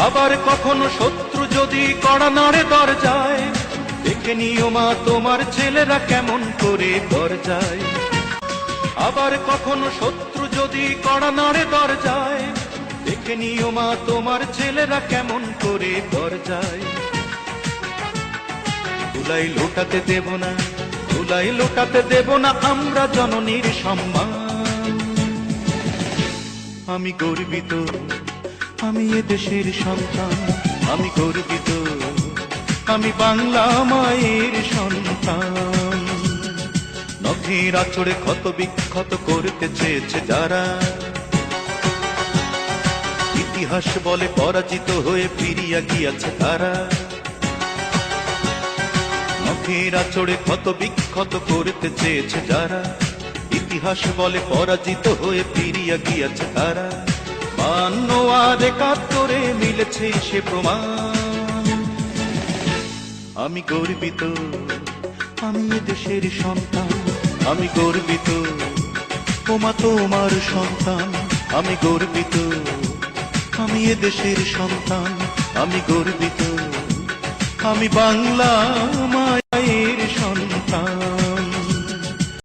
আবার কখনো শত্রু যদি কড়া নাড়ে দরজায়, দেখে নিও মা তোমার ছেলেরা কেমন করে দরজায়। আবার কখনো শত্রু যদি কড়া নাড়ে দরজায়, দেখে নিও মা তোমার ছেলেরা কেমন করে দরজায়। ধুলাই লোটাতে দেব না, ধুলাই লোটাতে দেব না আমরা জননীর সম্মান। আমি গর্বিত, আমি এ দেশের সন্তান, আমি গর্বিত, আমি বাংলা মায়ের সন্তান। নখের আঁচড়ে ক্ষত বিক্ষত করতে চেয়েছে যারা, ইতিহাস বলে পরাজিত হয়ে ফিরিয়া গিয়াছে তারা। নখের আঁচড়ে ক্ষত বিক্ষত করতে চেয়েছে যারা, ইতিহাস বলে পরাজিত হয়ে ফিরিয়া গিয়াছে তারা। 52 আর 71 মিলেছে সে প্রমাণ। আমি গর্বিত, আমি এ দেশের সন্তান, আমি গর্বিত, ওমা তোমার সন্তান। আমি গর্বিত, আমি এ দেশের সন্তান, আমি গর্বিত, আমি বাংলা মা